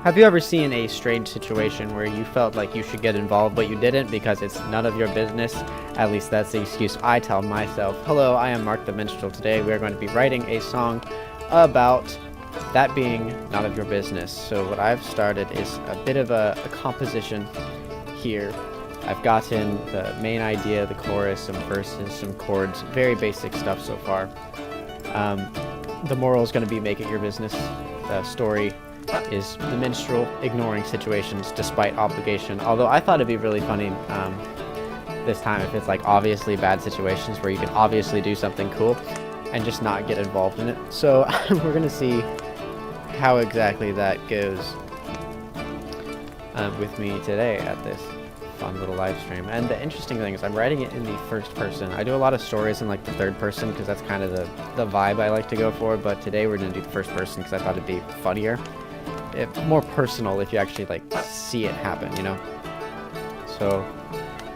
Have you ever seen a strange situation where you felt like you should get involved but you didn't because it's none of your business? At least that's the excuse I tell myself. Hello, I am Mark the Minstrel. Today we are going to be writing a song about that being none of your business. So what I've started is a bit of a composition here. I've gotten the main idea, the chorus, some verses, some chords, very basic stuff so far. The moral is going to be make it your business. The story is the minstrel ignoring situations despite obligation. Although I thought it'd be really funny this time if it's like obviously bad situations where you can obviously do something cool and just not get involved in it. So we're going to see how exactly that goes with me today at this fun little live stream. And the interesting thing is I'm writing it in the first person. I do a lot of stories in like the third person because that's kind of the vibe I like to go for, but today we're going to do the first person because I thought it'd be funnier. More personal if you actually like see it happen, you know? So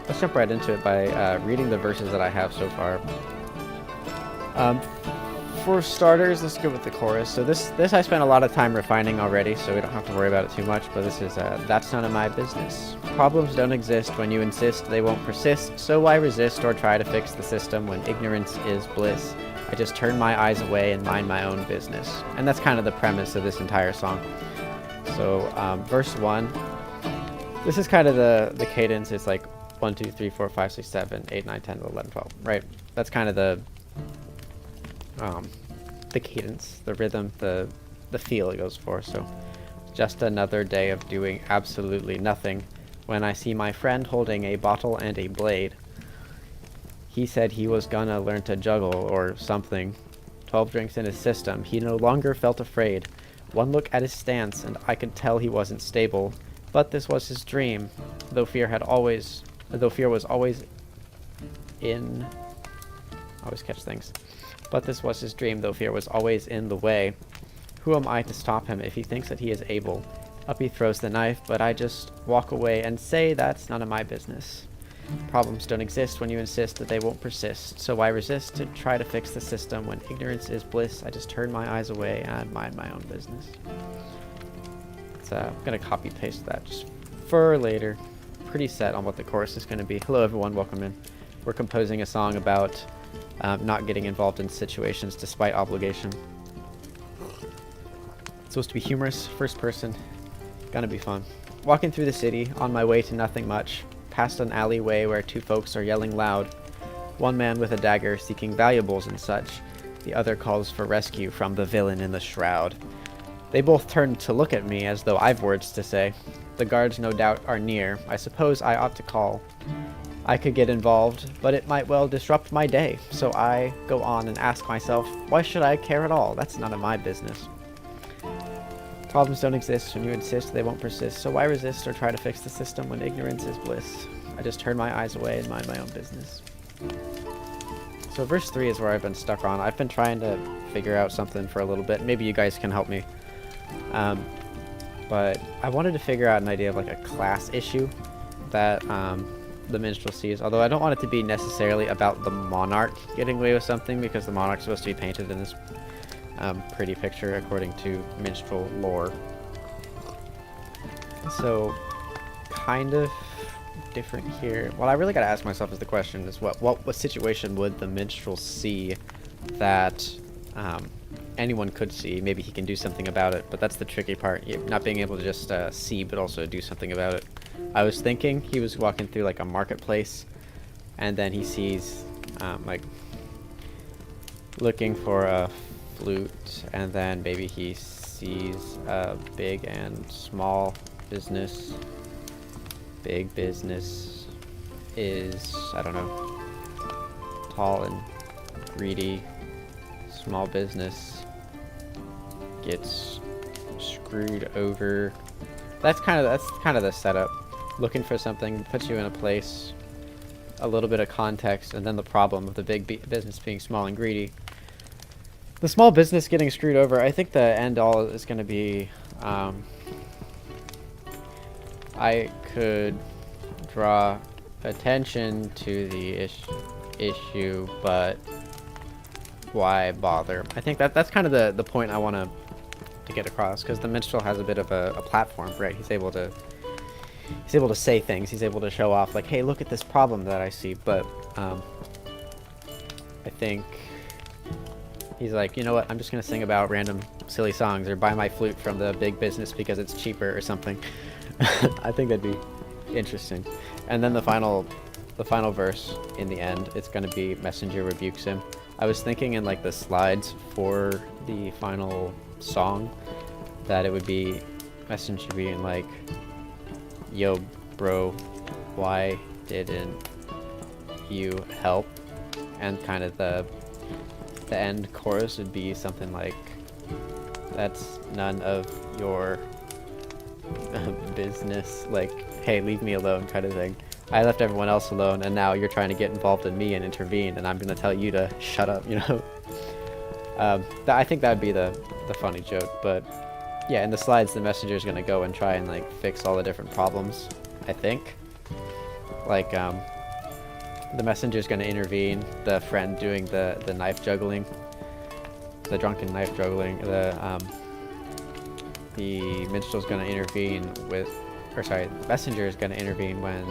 let's jump right into it by reading the verses that I have so far. For starters, let's go with the chorus. So this I spent a lot of time refining already, so we don't have to worry about it too much, but this is, that's none of my business. Problems don't exist when you insist, they won't persist, so why resist or try to fix the system when ignorance is bliss? I just turn my eyes away and mind my own business. And that's kind of the premise of this entire song. So, verse 1, this is kind of the cadence. It's like 1, 2, 3, 4, 5, 6, 7, 8, 9, 10, 11, 12, right? That's kind of the cadence, the rhythm, the feel it goes for. So, just another day of doing absolutely nothing when I see my friend holding a bottle and a blade. He said he was gonna learn to juggle or something. 12 drinks in his system, he no longer felt afraid. One look at his stance, and I could tell he wasn't stable. But this was his dream, though fear was always in... I always catch things. But this was his dream, though fear was always in the way. Who am I to stop him if he thinks that he is able? Up he throws the knife, but I just walk away and say that's none of my business. Problems don't exist when you insist that they won't persist, so why resist to try to fix the system when ignorance is bliss? I just turn my eyes away and mind my own business. So I'm going to copy paste that just for later. Pretty set on what the chorus is going to be. Hello everyone, welcome in. We're composing a song about not getting involved in situations despite obligation. It's supposed to be humorous, first person, gonna be fun. Walking through the city, on my way to nothing much. Past an alleyway where two folks are yelling loud. One man with a dagger seeking valuables and such. The other calls for rescue from the villain in the shroud. They both turn to look at me as though I've words to say. The guards no doubt are near. I suppose I ought to call. I could get involved, but it might well disrupt my day. So I go on and ask myself, why should I care at all? That's none of my business. Problems don't exist when you insist they won't persist, so why resist or try to fix the system when ignorance is bliss? I just turn my eyes away and mind my own business. So verse 3 is where I've been stuck on. I've been trying to figure out something for a little bit. Maybe you guys can help me. But I wanted to figure out an idea of like a class issue that the minstrel sees. Although I don't want it to be necessarily about the monarch getting away with something, because the monarch's supposed to be painted in this pretty picture according to minstrel lore. So kind of different here. What I really got to ask myself is the question is what situation would the minstrel see that anyone could see? Maybe he can do something about it, but that's the tricky part, not being able to just see but also do something about it. I was thinking he was walking through like a marketplace and then he sees like looking for a flute, and then maybe he sees a big and small business. Big business is, I don't know, tall and greedy. Small business gets screwed over. That's kind of the setup. Looking for something puts you in a place, a little bit of context, and then the problem of the big business being small and greedy. The small business getting screwed over, I think the end all is going to be, I could draw attention to the issue, but why bother? I think that's kind of the point I want to to get across, because the minstrel has a bit of a platform, right? He's able to say things. He's able to show off, like, hey, look at this problem that I see. But I think he's like, you know what? I'm just gonna sing about random silly songs or buy my flute from the big business because it's cheaper or something. I think that'd be interesting. And then the final verse in the end, it's gonna be Messenger rebukes him. I was thinking in like the slides for the final song that it would be Messenger being like, yo bro, why didn't you help? And kind of the end chorus would be something like, that's none of your business, like, hey, leave me alone kind of thing. I left everyone else alone, and now you're trying to get involved in me and intervene, and I'm gonna tell you to shut up, you know? I think that would be the funny joke, but yeah, in the slides, the messenger's gonna go and try and, like, fix all the different problems, I think. Like, the messenger's gonna intervene, the friend doing the knife juggling, the drunken knife juggling, the minstrel's gonna intervene with, or sorry, the messenger is gonna intervene when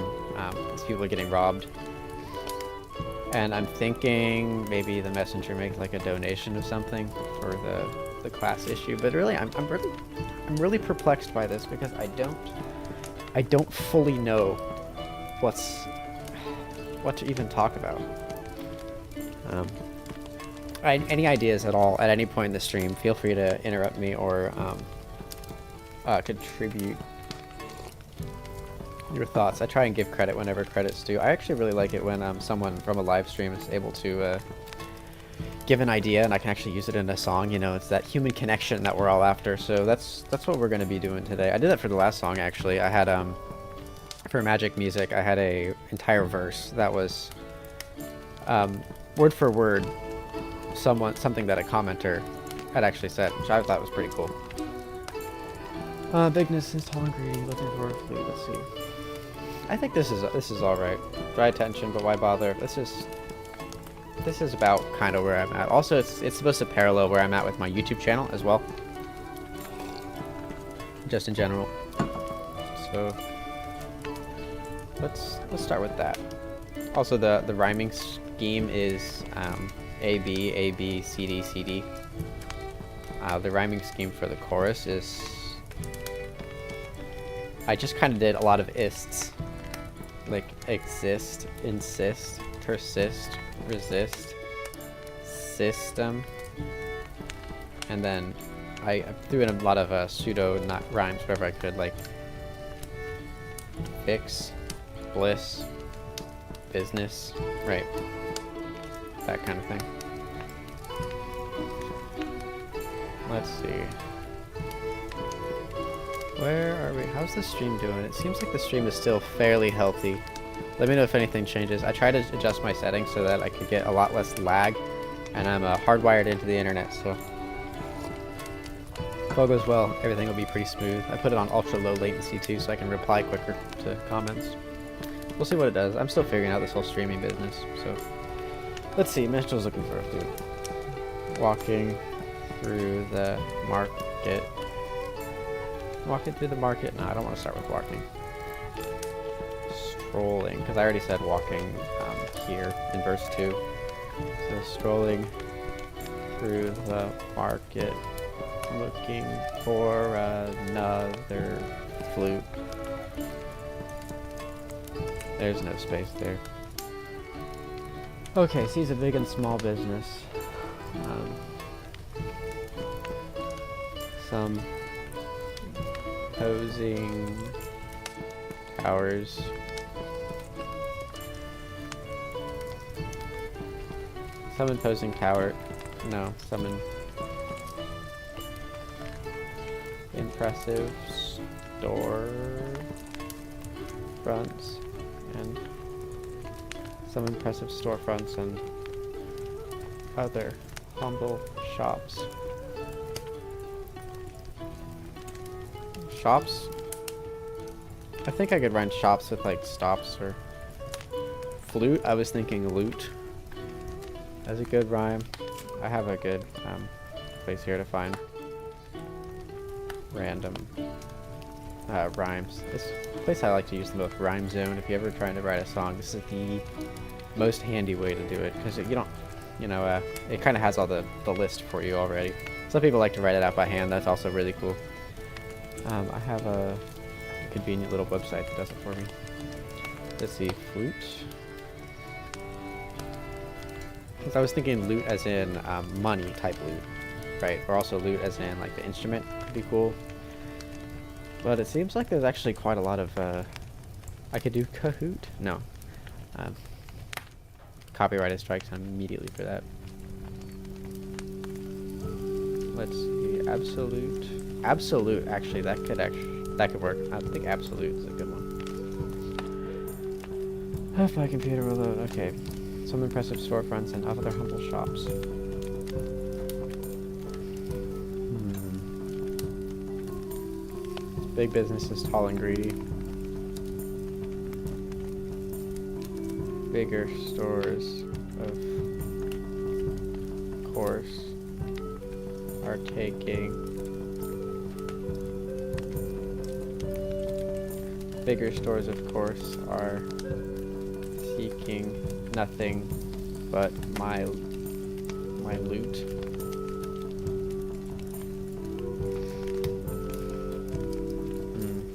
these people are getting robbed. And I'm thinking maybe the messenger makes like a donation of something for the class issue. But really, I'm really perplexed by this because I don't fully know what to even talk about. Any ideas at all at any point in the stream, feel free to interrupt me or contribute your thoughts. I try and give credit whenever credit's due. I actually really like it when someone from a live stream is able to give an idea and I can actually use it in a song. You know, it's that human connection that we're all after. So that's what we're going to be doing today. I did that for the last song actually. I had for Magic Music, I had a entire verse that was word for word something that a commenter had actually said, which I thought was pretty cool. Bigness is tall and greedy, looking for a flute. Let's see. I think this is all right. Dry attention, but why bother? This is about kind of where I'm at. Also, it's supposed to parallel where I'm at with my YouTube channel as well, just in general. So let's start with that. Also, the rhyming scheme is A B A B C D C D. The rhyming scheme for the chorus is, I just kind of did a lot of ists, like exist, insist, persist, resist, system, and then I threw in a lot of pseudo rhymes wherever I could, like fix, bliss, business, right, that kind of thing. Let's see. Where are we? How's the stream doing? It seems like the stream is still fairly healthy. Let me know if anything changes. I tried to adjust my settings so that I could get a lot less lag, and I'm hardwired into the internet, so if all goes well, everything will be pretty smooth. I put it on ultra low latency too, so I can reply quicker to comments. We'll see what it does. I'm still figuring out this whole streaming business, so let's see. Minstrel's looking for a flute. Walking through the market. Walking through the market? No, I don't want to start with walking. Strolling, because I already said walking here in verse 2. So strolling through the market, looking for another flute. There's no space there. Okay, sees a big and small business. Some opposing towers. Some imposing tower. No, some impressive store fronts and some impressive storefronts and other humble shops. Shops? I think I could rhyme shops with like stops or flute. I was thinking loot. That's a good rhyme. I have a good place here to find. random rhymes. This place I like to use the most, Rhyme Zone. If you're ever trying to write a song, this is the most handy way to do it, because you don't, it kind of has all the list for you already. Some people like to write it out by hand. That's also really cool. I have a convenient little website that does it for me. Let's see, flute. Because I was thinking lute as in money type lute, right? Or also lute as in like the instrument could be cool. But it seems like there's actually quite a lot of, I could do Kahoot? No. Copyrighted strikes immediately for that. Let's see, absolute. Absolute, actually, that could work. I think absolute is a good one. If my computer will load, okay. Some impressive storefronts and other humble shops. Big businesses, tall and greedy. Bigger stores, of course, are taking. Bigger stores, of course, are seeking nothing but my loot.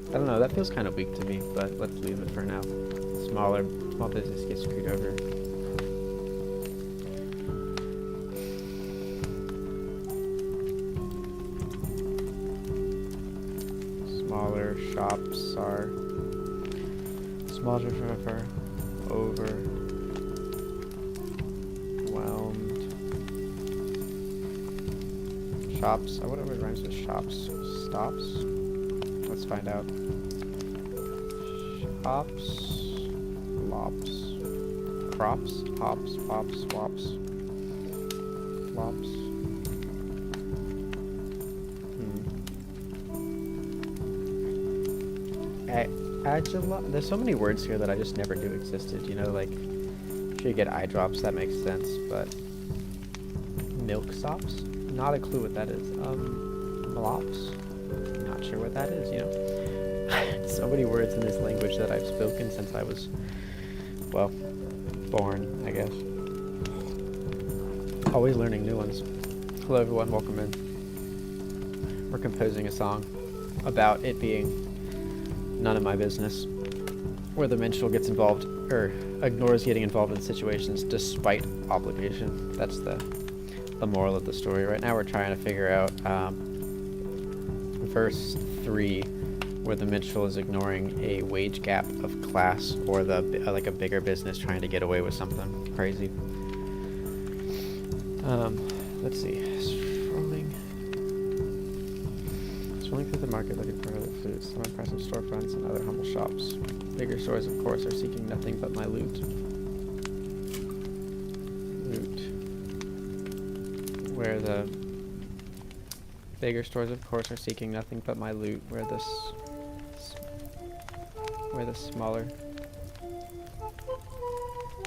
I don't know, that feels kind of weak to me, but let's leave it for now. Small business gets screwed over. Smaller shops are overwhelmed. Shops, I wonder what rhymes with shops. Stops? Let's find out. Shops, lops, crops, hops, pops, swaps, flops. Agila. There's so many words here that I just never knew existed. You know, like, sure you get eye drops. That makes sense, but milksops. Not a clue what that is. Mlops. Not sure what that is. You know. So many words in this language that I've spoken since I was, well, born, I guess. Always learning new ones. Hello everyone, welcome in. We're composing a song about it being none of my business, where the minstrel gets involved, or ignores getting involved in situations despite obligation. That's the moral of the story. Right now we're trying to figure out verse 3, where the minstrel is ignoring a wage gap of class, or like a bigger business trying to get away with something crazy. Let's see. Strolling through the market looking for other foods, some impressive storefronts and other humble shops. Bigger stores, of course, are seeking nothing but my loot. Where the bigger stores, of course, are seeking nothing but my loot. Where the smaller,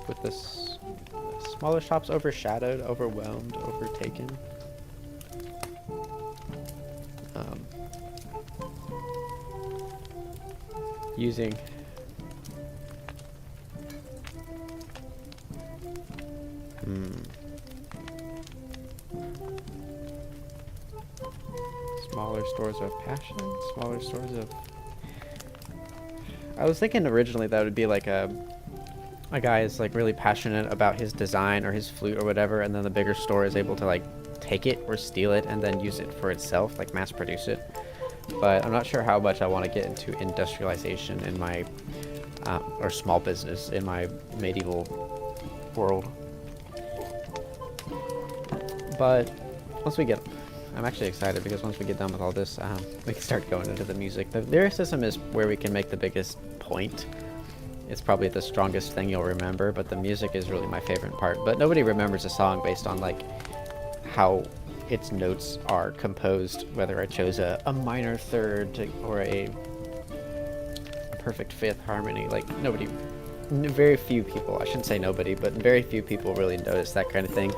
with the smaller shops overshadowed, overwhelmed, overtaken. Using smaller stores of passion, smaller stores of... I was thinking originally that would be like a guy is like really passionate about his design or his flute or whatever, and then the bigger store is able to like take it or steal it and then use it for itself, like mass produce it. But I'm not sure how much I want to get into industrialization in my or small business in my medieval world. But once we get, I'm actually excited because once we get done with all this, we can start going into the music. The lyricism is where we can make the biggest point. It's probably the strongest thing you'll remember, but the music is really my favorite part. But nobody remembers a song based on like how its notes are composed, whether I chose a minor third or a perfect fifth harmony. Like very few people, I shouldn't say nobody, but very few people really notice that kind of thing.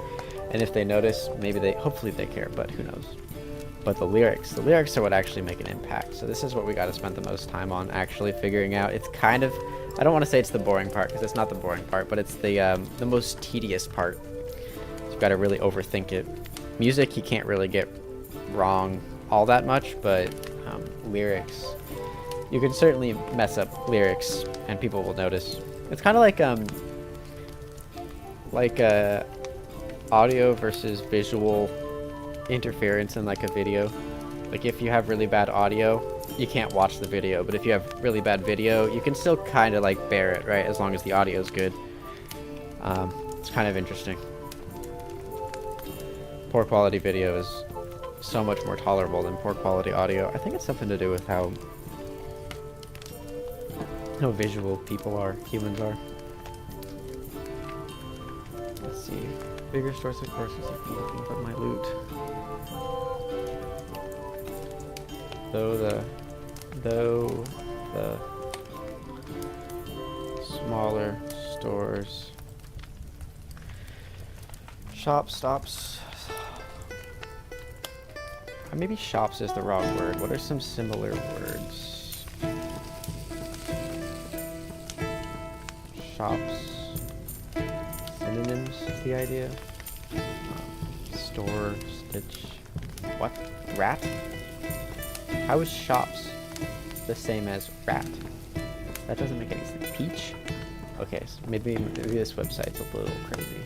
And if they notice, hopefully they care, but who knows. But the lyrics are what actually make an impact. So this is what we got to spend the most time on, actually figuring out. It's kind of, I don't want to say it's the boring part, because it's not the boring part, but it's the most tedious part. So you've got to really overthink it. Music, you can't really get wrong all that much, but lyrics, you can certainly mess up lyrics, and people will notice. It's kind of like audio versus visual interference in like a video. Like if you have really bad audio, you can't watch the video, but if you have really bad video, you can still kind of like bear it, right, as long as the audio is good. It's kind of interesting. Poor quality video is so much more tolerable than poor quality audio. I think it's something to do with how visual humans are. Let's see. Bigger stores, of course, is like looking for my loot. Though the smaller stores, stops. Or maybe shops is the wrong word. What are some similar words? Shops. Synonyms is the idea. Store, stitch. What? Rat? How is shops the same as rat? That doesn't make any sense. Peach? Okay, so maybe this website's a little crazy.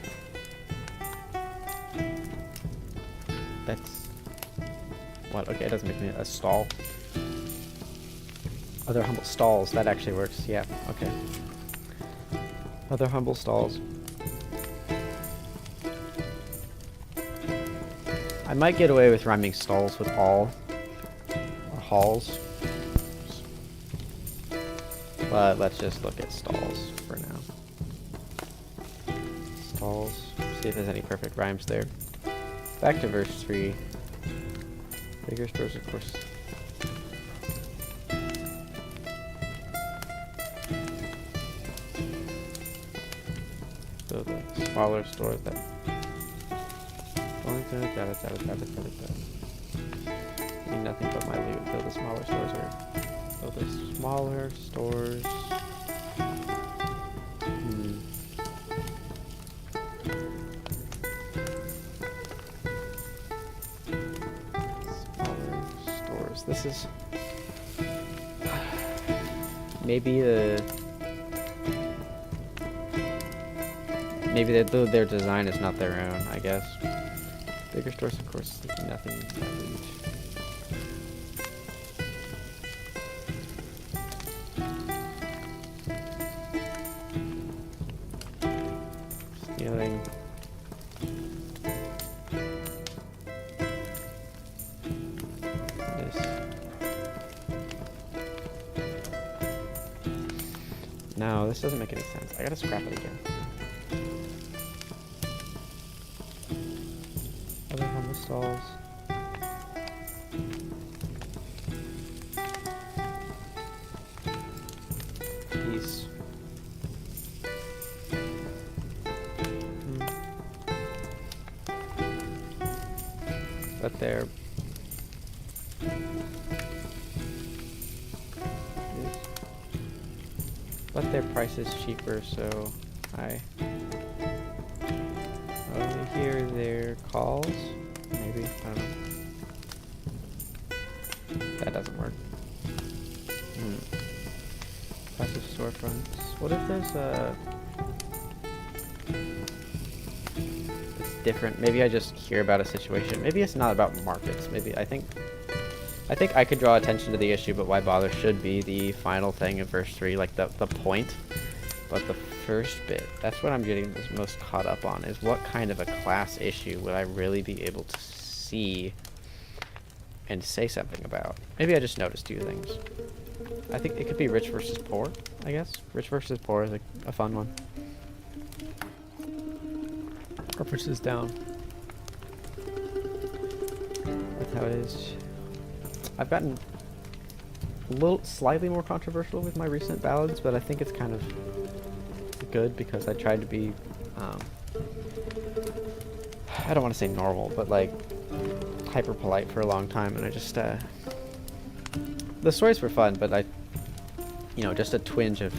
That's... what? Okay, it doesn't make me a stall. Other humble stalls, that actually works. Yeah, okay. Other humble stalls. I might get away with rhyming stalls with all, or halls. But let's just look at stalls for now. Stalls, see if there's any perfect rhymes there. Back to verse 3. Bigger stores, of course. So the smaller stores that need nothing but my loot. Though the smaller stores are. Though the smaller stores. Smaller stores. This is maybe their design is not their own, I guess. Bigger stores, of course, nothing. Stealing. This. No, this doesn't make any sense. I gotta scrap it again. Stalls. These. But they're their price is cheaper, so I only hear their calls. Maybe, I don't know. That doesn't work. Passive storefronts. What if there's a... it's different. Maybe I just hear about a situation. Maybe it's not about markets. Maybe I think I could draw attention to the issue, but why bother should be the final thing in verse 3, like the point. But the first bit, that's what I'm getting most caught up on, is what kind of a class issue would I really be able to see and say something about. Maybe I just noticed 2 things. I think it could be rich versus poor, I guess. Rich versus poor is a fun one. Up versus down. That's how it is. I've gotten a little slightly more controversial with my recent ballads, but I think it's kind of good because I tried to be I don't want to say normal, but like hyper polite for a long time, and I just the stories were fun, but I, you know, just a twinge of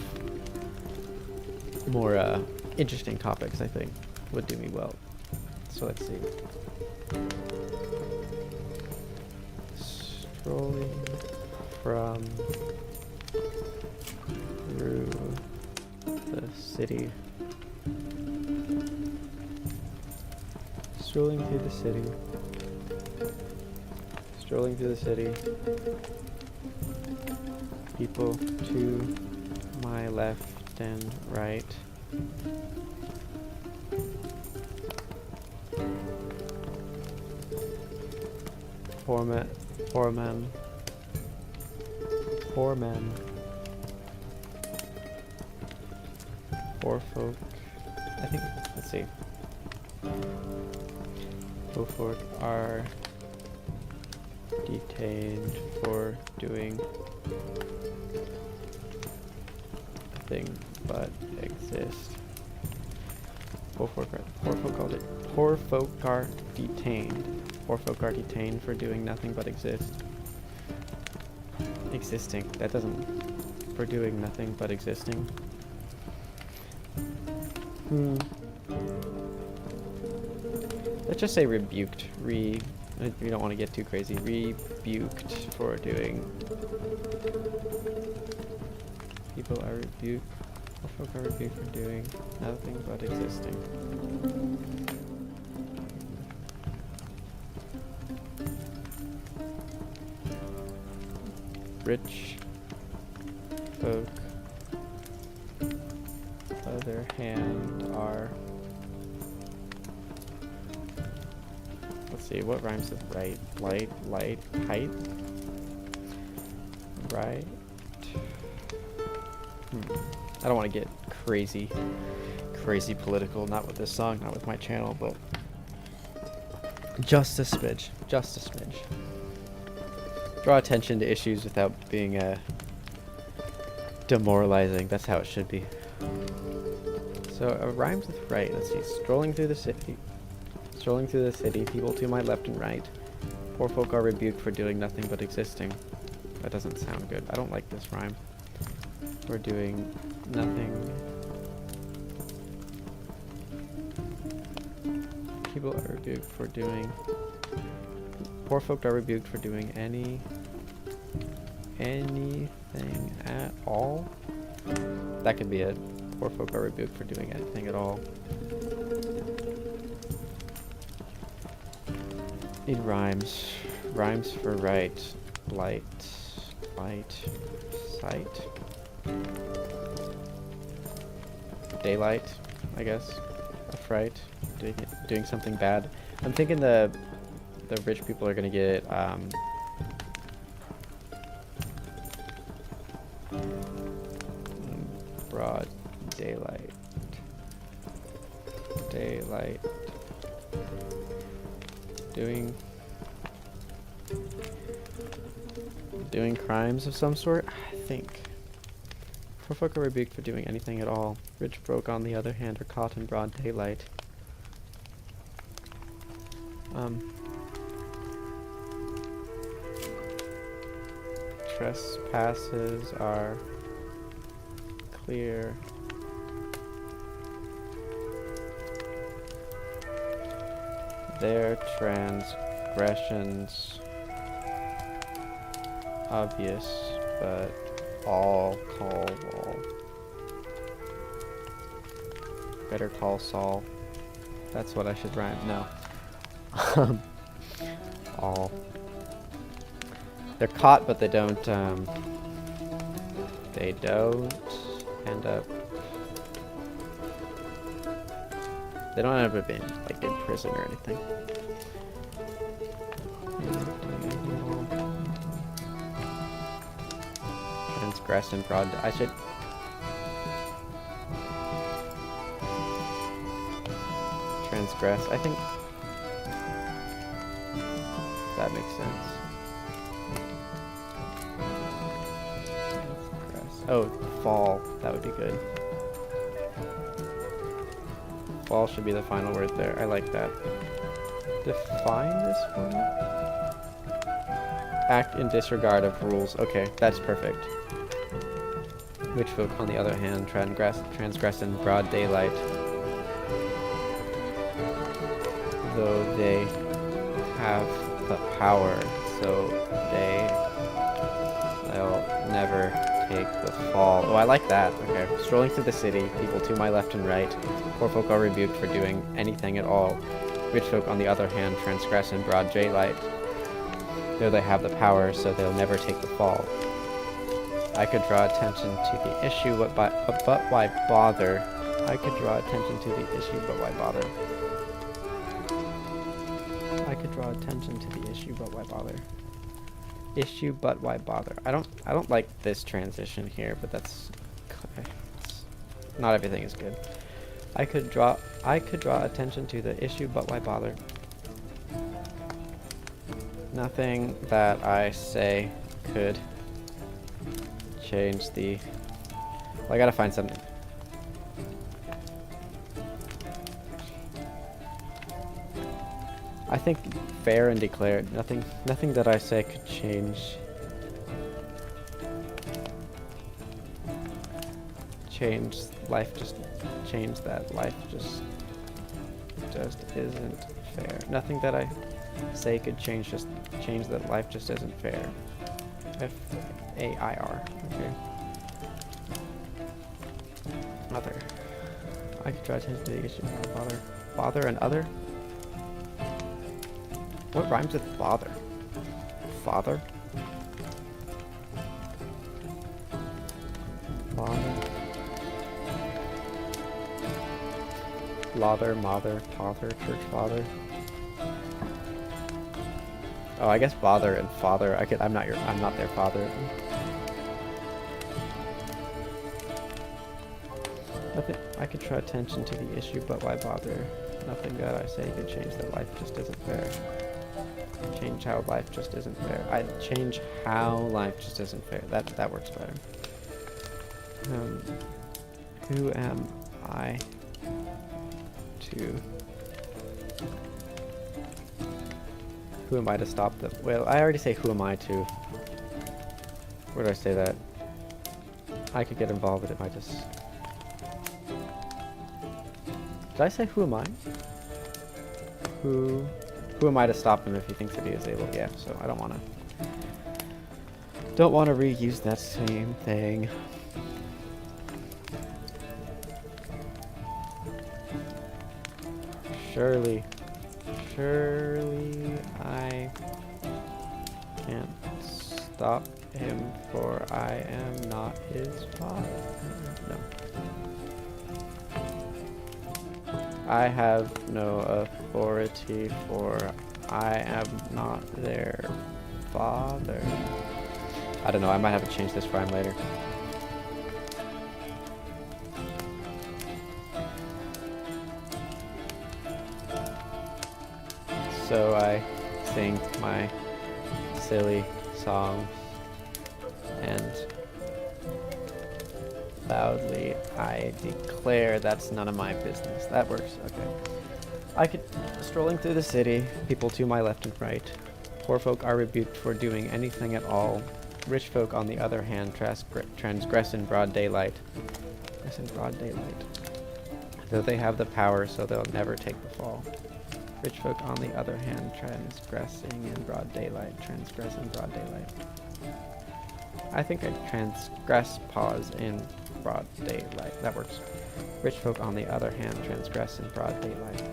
more interesting topics I think would do me well. So let's see. Strolling from through the city. Strolling through the city. Strolling through the city. People to my left and right. Poor men. Poor folk. I think, let's see. Poor folk are detained for doing nothing but exist. Poor folk are detained. Poor folk are detained for doing nothing but exist. Existing. That doesn't. For doing nothing but existing. Let's just say rebuked. We don't want to get too crazy. Rebuked for doing. People are rebuked. Poor folk are rebuked for doing nothing but existing. Rich folk, other hand, are. Let's see, what rhymes with right? Light, height? Right? I don't want to get crazy political, not with this song, not with my channel, but just a smidge. Draw attention to issues without being demoralizing. That's how it should be. So rhymes with right. Let's see. Strolling through the city. Strolling through the city. People to my left and right. Poor folk are rebuked for doing nothing but existing. That doesn't sound good. I don't like this rhyme. For doing nothing. People are rebuked for doing. Poor folk are rebuked for doing anything at all. That could be it. Poor folk are rebuked for doing anything at all. In rhymes. Rhymes for right. Light. Sight. Daylight, I guess. Affright. Doing something bad. I'm thinking the rich people are gonna get broad daylight. Doing crimes of some sort, I think. Poor folk are rebuked for doing anything at all. Rich folk, on the other hand, are caught in broad daylight. Trespasses are clear. Their transgressions obvious, but all call all. Better call Saul. That's what I should rhyme. No. All. They're caught, but they don't end up. They don't end up being like in prison or anything. Transgress and broad. I should. Transgress. I think that makes sense. Oh, fall. That would be good. Fall should be the final word there. I like that. define this for me? Act in disregard of rules. Okay, that's perfect. Witch folk, on the other hand, transgress in broad daylight. Though they have the power, so they'll never take the fall. Oh, I like that. Okay. Strolling through the city, people to my left and right. Poor folk are rebuked for doing anything at all. Rich folk, on the other hand, transgress in broad daylight. Though they have the power, so they'll never take the fall. I could draw attention to the issue, but why bother? I could draw attention to the issue, but why bother? I could draw attention to the issue, but why bother? Issue, but why bother? I don't like this transition here, but that's okay. Not everything is good. I could draw attention to the issue, but why bother? Nothing that I say could change the... Well, I gotta find something. I think fair and declared. Nothing that I say could change life. Just change that life just isn't fair. Nothing that I say could change that life just isn't fair. F-A-I-R. Okay. Other. I could draw attention to the issue. Bother and other. What rhymes with bother? Father? Father? Lather, mother, father, church father. Oh, I guess bother and father. I'm not their father. Nothing. I could draw attention to the issue, but why bother? Nothing that I say could change that life just isn't fair. Change how life just isn't fair. I change how life just isn't fair. That works better. Who am I to? Who am I to stop them? Well, I already say who am I to. Where do I say that? I could get involved, but it might just... Did I say who am I? Who am I to stop him if he thinks that he is able? Yeah, so I don't want to reuse that same thing. Surely I can't stop him, for I am not his father. No. I have no authority, for I am not their father. I don't know, I might have to change this rhyme later. So I sing my silly songs, and loudly I declare that's none of my business. That works, okay. I could, strolling through the city, people to my left and right. Poor folk are rebuked for doing anything at all. Rich folk, on the other hand, transgress in broad daylight. Yes, in broad daylight. Though they have the power, so they'll never take the fall. Rich folk, on the other hand, transgress in broad daylight. I think I transgress pause in broad daylight. That works. Rich folk, on the other hand, transgress in broad daylight.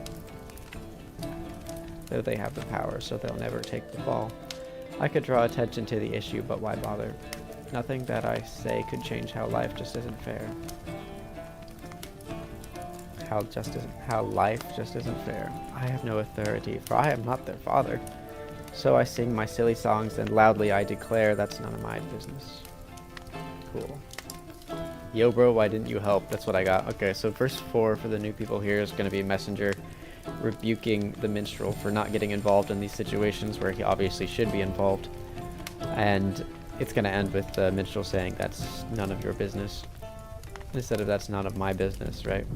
Though they have the power, so they'll never take the fall. I could draw attention to the issue, but why bother? Nothing that I say could change how life just isn't fair. How life just isn't fair. I have no authority, for I am not their father. So I sing my silly songs, and loudly I declare that's none of my business. Cool. Yo bro, why didn't you help? That's what I got. Okay, so verse 4 for the new people here is going to be Messenger rebuking the minstrel for not getting involved in these situations where he obviously should be involved. And it's going to end with the minstrel saying that's none of your business, instead of that's none of my business, right?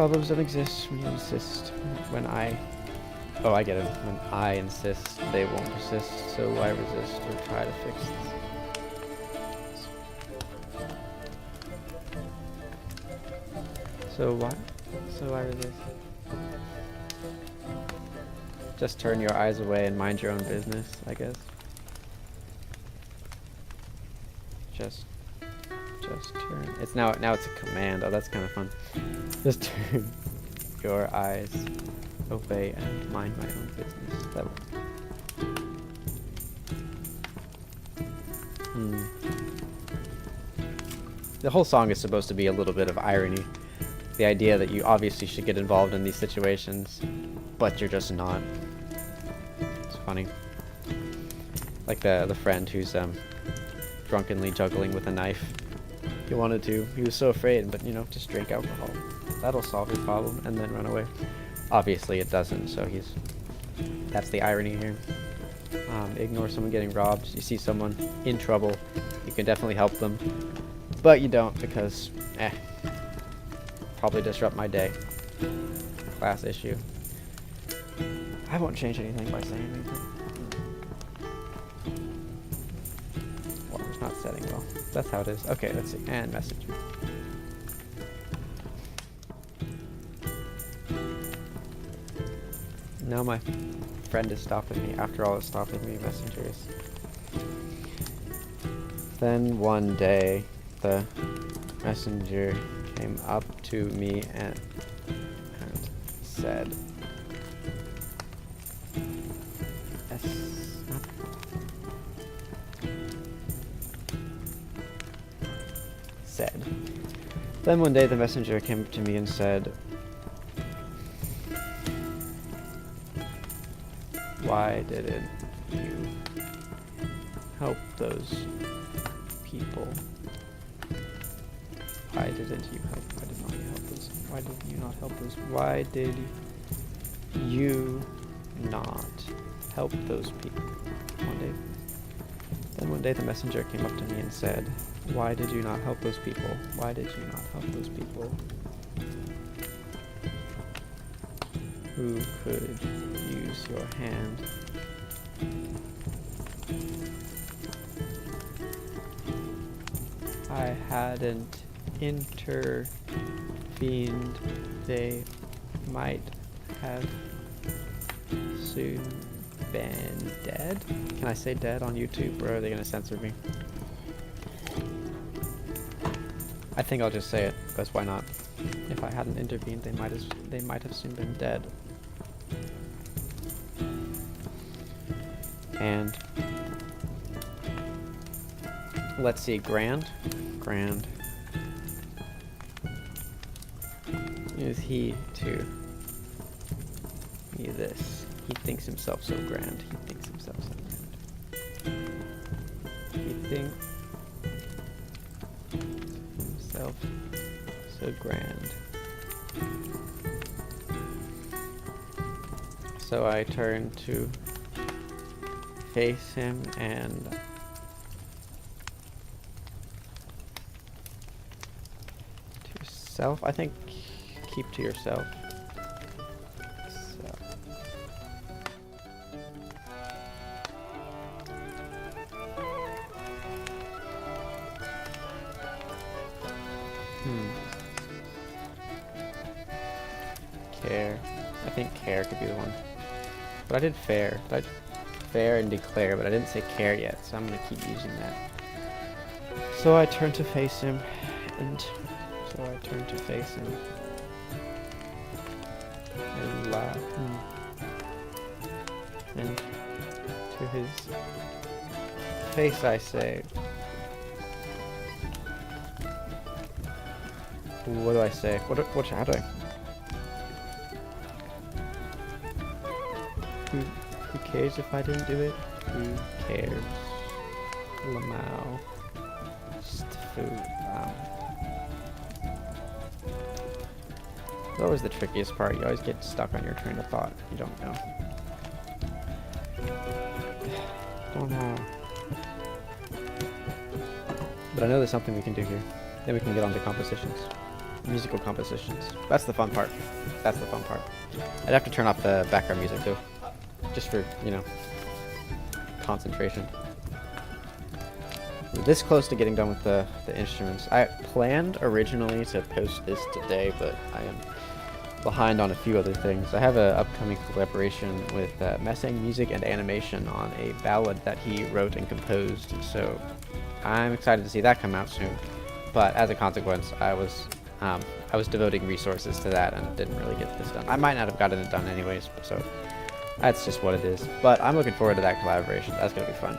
problems don't exist when you insist. When I... Oh, I get it. When I insist, they won't persist, so why resist or try to fix this? So why? So why resist? Just turn your eyes away and mind your own business, I guess. Just turn. It's now it's a command. Oh, that's kind of fun. Just turn your eyes away and mind my own business. That The whole song is supposed to be a little bit of irony. The idea that you obviously should get involved in these situations, but you're just not. It's funny. Like the friend who's drunkenly juggling with a knife. He wanted to. He was so afraid, but you know, just drink alcohol. That'll solve your problem, and then run away. Obviously it doesn't, so that's the irony here. Ignore someone getting robbed. You see someone in trouble, you can definitely help them, but you don't because, probably disrupt my day. Class issue. I won't change anything by saying anything. Water's not setting well. That's how it is. Okay, let's see. And messenger. Now my friend is stopping me. After all, it's stopping me. Messengers. Then one day, the messenger came up to me and said, Then one day the messenger came up to me and said, why didn't you help those people? Why didn't you help? Why did not you help those? Why did you not help those? Why did you not help those people? One day the messenger came up to me and said, why did you not help those people? Why did you not help those people? Who could use your hand? I hadn't intervened. They might have soon been dead. Can I say dead on YouTube, or are they going to censor me? I think I'll just say it, because why not? If I hadn't intervened, they might have soon been dead. And let's see, grand is he to me this? He thinks himself so grand. He thinks himself so grand. He thinks himself so grand. So I turn to face him and to yourself. I think keep to yourself. Care. I think care could be the one. But I did fair. Fair and declare, but I didn't say care yet, so I'm gonna keep using that. So I turn to face him, and laugh. And to his face I say, what do I say? What should I? Who cares if I didn't do it? Who cares? Lamau. Just food. It's always the trickiest part. You always get stuck on your train of thought. You don't know. Don't know. But I know there's something we can do here. Then we can get on to compositions. musical compositions. That's the fun part. That's the fun part. I'd have to turn off the background music though, just for, you know, concentration. We're this close to getting done with the instruments. I planned originally to post this today, but I am behind on a few other things. I have an upcoming collaboration with Messing Music and Animation on a ballad that he wrote and composed, so I'm excited to see that come out soon. But as a consequence, I was devoting resources to that and didn't really get this done. I might not have gotten it done anyways, so that's just what it is. But I'm looking forward to that collaboration. That's gonna be fun.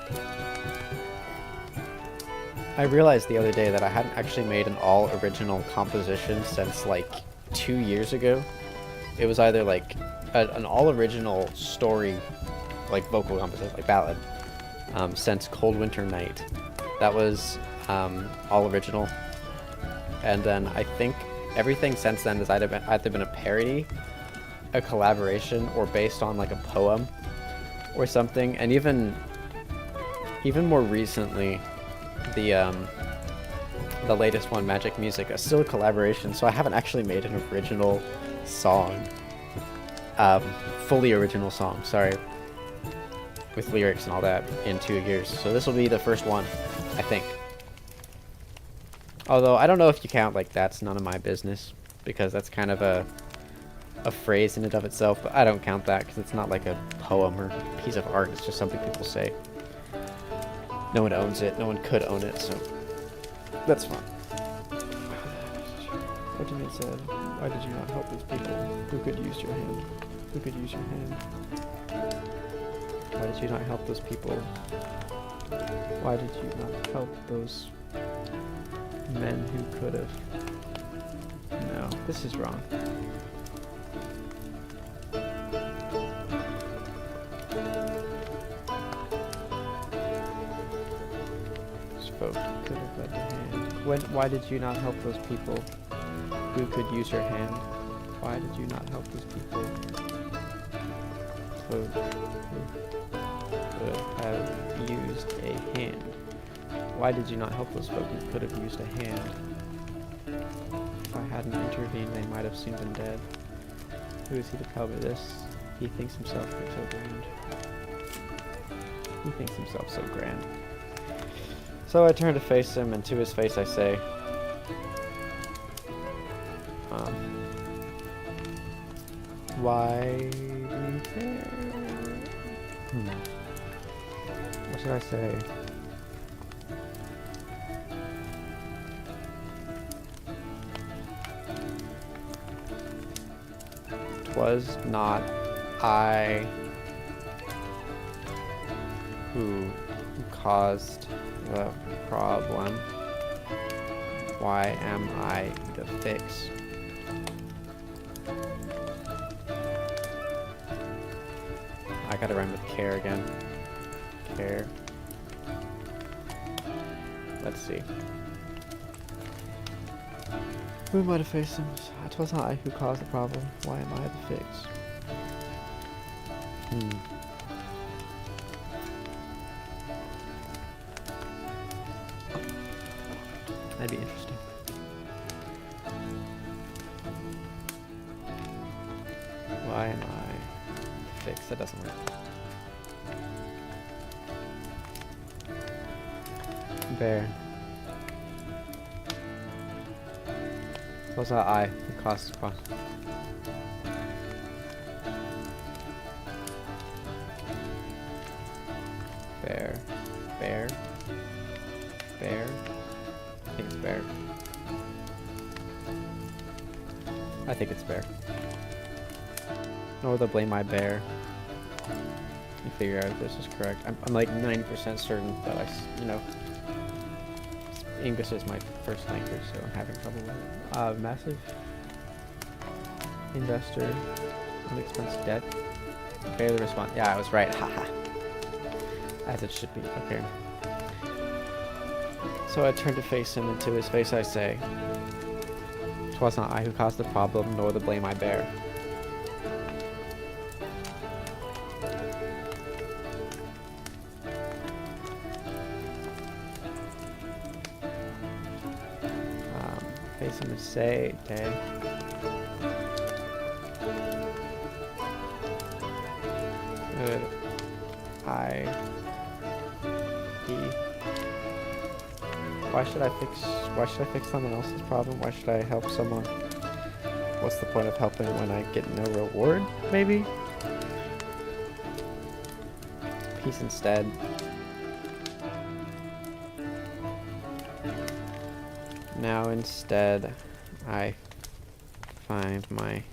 I realized the other day that I hadn't actually made an all-original composition since like 2 years ago. It was either like an all-original story, like vocal composition, like ballad, since Cold Winter Night. That was all original. And then I think everything since then has either been a parody, a collaboration, or based on like a poem or something. And even more recently, the latest one, Magic Music, is still a collaboration, so I haven't actually made an original song, fully original song, sorry, with lyrics and all that in 2 years. So this will be the first one, I think. Although I don't know if you count like that's none of my business, because that's kind of a phrase in and of itself, but I don't count that because it's not like a poem or piece of art, it's just something people say. No one owns it, no one could own it, so that's fine. What do you mean said? Why did you not help these people who could use your hand? Who could use your hand? Why did you not help those people? Why did you not help those men who could have? No, this is wrong. Spoke, could have led the hand. Why did you not help those people who could use your hand? Why did you not help those people who could have used a hand? Why did you not help those folk who could have used a hand? If I hadn't intervened, they might have soon been dead. Who is he to cover this? He thinks himself so grand. He thinks himself so grand. So I turn to face him, and to his face I say, why do you care? What should I say? Was not I who caused the problem? Why am I the fix? I gotta rhyme with care again. Care. Let's see. Who am I to face him? It was not I who caused the problem. Why am I the fix? That'd be interesting. Why am I the fix? That doesn't work. Bear. Was that I who caused the problem? Bear. Bear. Bear. I think it's bear. I think it's bear. Nor the blame I bear. Let me figure out if this is correct. I'm like 90% certain that English is my first language, so I'm having trouble with it. Massive investor, unexpensive debt. Barely respond. Yeah, I was right. Haha. As it should be. Okay. So I turn to face him, and to his face I say, "'Twas not I who caused the problem, nor the blame I bear." face him and say, day. Could I be? Why should I fix someone else's problem? Why should I help someone? What's the point of helping when I get no reward, maybe? Peace instead. Now instead, I find my...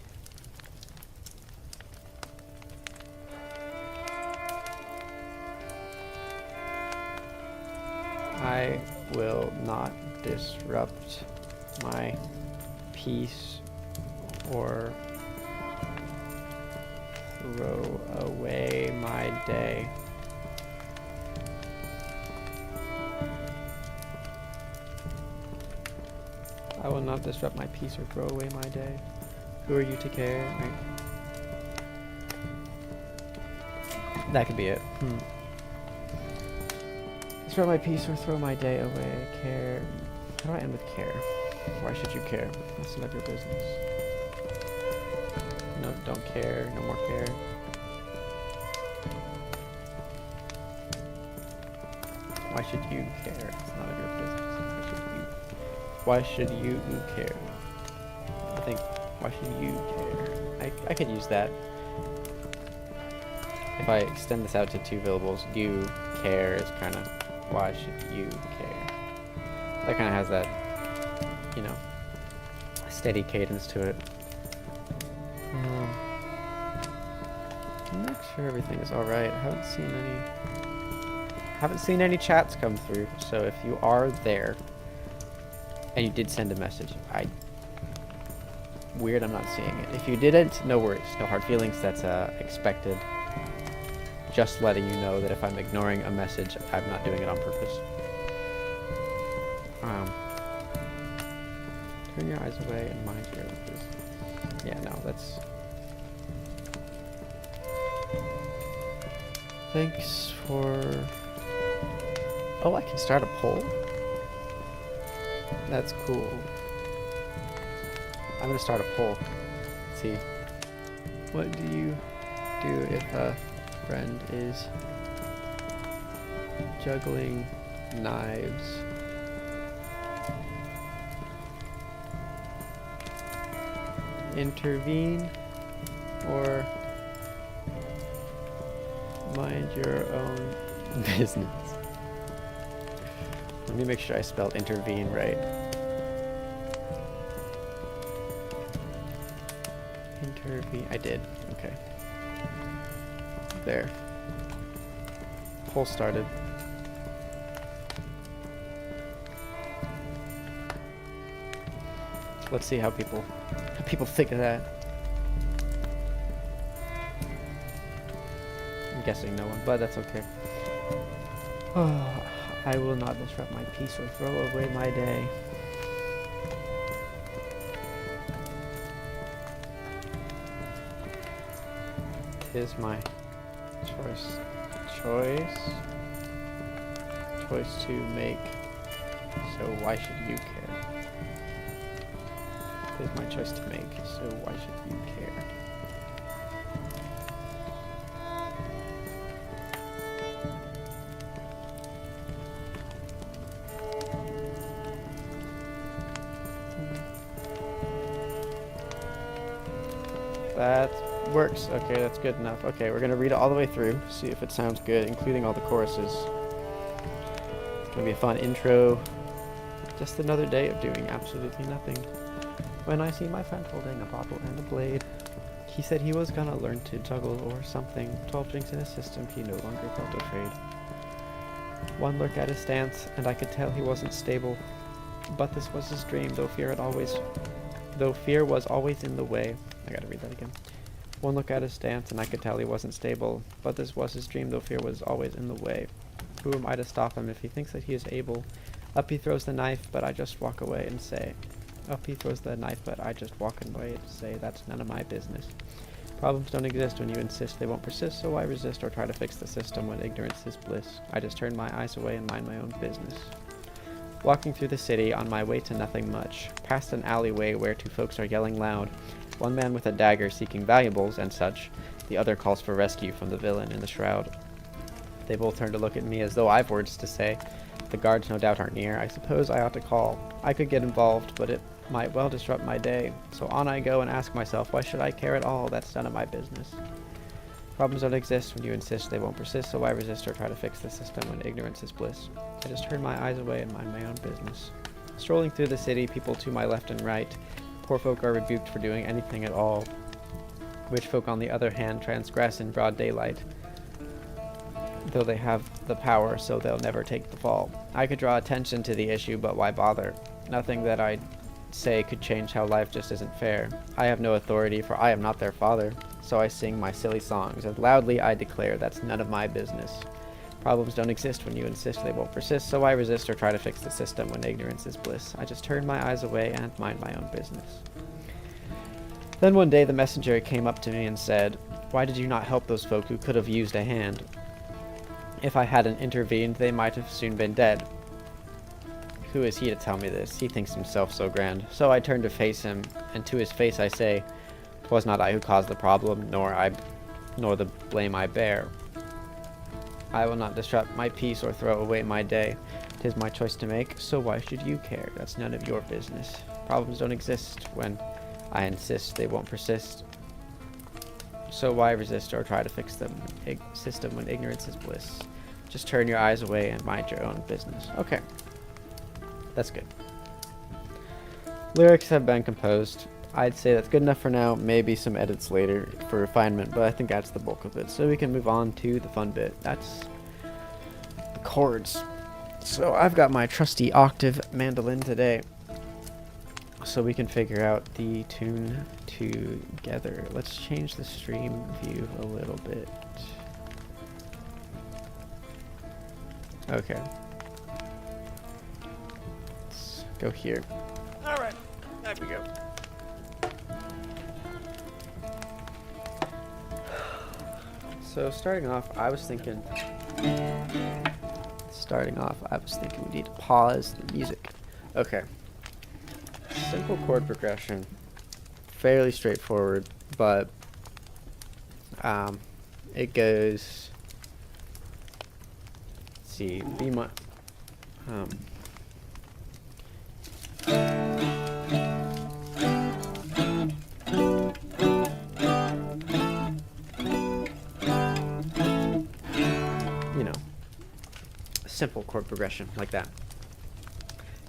I will not disrupt my peace or throw away my day. I will not disrupt my peace or throw away my day. Who are you to care? Right. That could be it. Disrupt my peace or throw my day away. Care. How do I end with care? Why should you care? That's none of your business. No, don't care. No more care. Why should you care? It's none of your business. Why should you care? I think, why should you care? I could use that. If I extend this out to 2 syllables, you care is kind of, why should you care? That kind of has that, you know, steady cadence to it. I'm not sure everything is alright. I haven't seen any chats come through, so if you are there, and you did send a message, weird I'm not seeing it. If you didn't, no worries, no hard feelings, that's expected. Just letting you know that if I'm ignoring a message, I'm not doing it on purpose. Turn your eyes away and mind your own business. Yeah, no, that's... Thanks for... Oh, I can start a poll? That's cool. I'm gonna start a poll. Let's see. What do you do if a friend is juggling knives? Intervene or mind your own business? Let me make sure I spelled intervene right. Intervene. I did. Okay. There. Poll started. Let's see how people think of that. I'm guessing no one, but that's okay. Oh, I will not disrupt my peace or throw away my day. Tis my choice to make, so why should you care? Tis my choice to make, so why should you care? That works. Okay, that's good enough. Okay, we're gonna read it all the way through, see if it sounds good, including all the choruses. It's gonna be a fun intro. Just another day of doing absolutely nothing. When I see my friend holding a bottle and a blade, he said he was gonna learn to juggle or something. 12 drinks in his system, he no longer felt afraid. One look at his stance, and I could tell he wasn't stable. But this was his dream, though fear was always in the way. I gotta read that again. One look at his stance, and I could tell he wasn't stable. But this was his dream, though fear was always in the way. Who am I to stop him if he thinks that he is able? Up he throws the knife, but I just walk away and say. Up he throws the knife, but I just walk away and say, that's none of my business. Problems don't exist when you insist they won't persist, so I resist or try to fix the system when ignorance is bliss. I just turn my eyes away and mind my own business. Walking through the city on my way to nothing much, past an alleyway where two folks are yelling loud, one man with a dagger seeking valuables and such, the other calls for rescue from the villain in the shroud. They both turn to look at me as though I've words to say. The guards no doubt are near. I suppose I ought to call. I could get involved, but it might well disrupt my day. So on I go and ask myself, why should I care at all? That's none of my business. Problems don't exist when you insist they won't persist, so why resist or try to fix the system when ignorance is bliss? I just turn my eyes away and mind my own business. Strolling through the city, people to my left and right. Poor folk are rebuked for doing anything at all. Rich folk, on the other hand, transgress in broad daylight, though they have the power, so they'll never take the fall. I could draw attention to the issue, but why bother? Nothing that I'd say could change how life just isn't fair. I have no authority, for I am not their father. So I sing my silly songs, and loudly I declare that's none of my business. Problems don't exist when you insist they won't persist, so I resist or try to fix the system when ignorance is bliss. I just turn my eyes away and mind my own business. Then one day the messenger came up to me and said, "Why did you not help those folk who could have used a hand? If I hadn't intervened, they might have soon been dead." Who is he to tell me this? He thinks himself so grand. So I turn to face him, and to his face I say, "'Twas not I who caused the problem, nor the blame I bear. I will not disrupt my peace or throw away my day. 'Tis my choice to make, so why should you care? That's none of your business. Problems don't exist when I insist they won't persist. So why resist or try to fix the system when ignorance is bliss? Just turn your eyes away and mind your own business." Okay. That's good. Lyrics have been composed. I'd say that's good enough for now, maybe some edits later for refinement, but I think that's the bulk of it. So we can move on to the fun bit. That's the chords. So I've got my trusty Octave mandolin today, so we can figure out the tune together. Let's change the stream view a little bit. Okay. Let's go here. Alright, there we go. So starting off, I was thinking we need to pause the music. Okay. Simple chord progression. Fairly straightforward, but it goes, let's see, B minor, simple chord progression like that.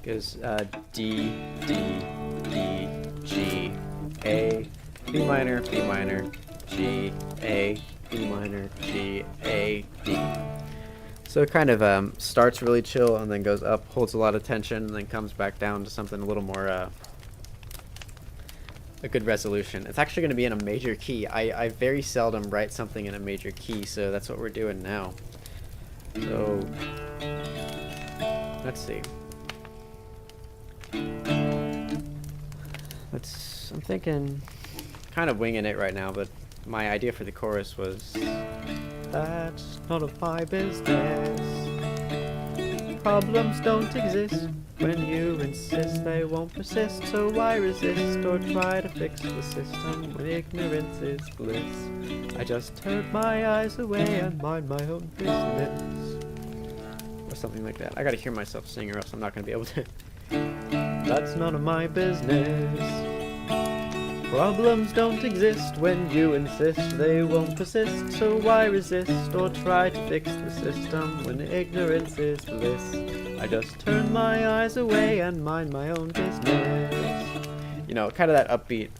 Goes D, D, D, G, A, B minor, G, A, B minor, G, A, D. So it kind of starts really chill and then goes up, holds a lot of tension, and then comes back down to something a little more, a good resolution. It's actually going to be in a major key. I very seldom write something in a major key, so that's what we're doing now. So, let's see. I'm thinking, kind of winging it right now, but my idea for the chorus was, "That's none of my business. Problems don't exist when you insist they won't persist, so why resist or try to fix the system when ignorance is bliss? I just turn my eyes away and mind my own business." Or something like that. I gotta hear myself sing or else I'm not gonna be able to. That's none of my business. Problems don't exist when you insist they won't persist, so why resist or try to fix the system when ignorance is bliss? I just turn my eyes away and mind my own business. You know, kind of that upbeat,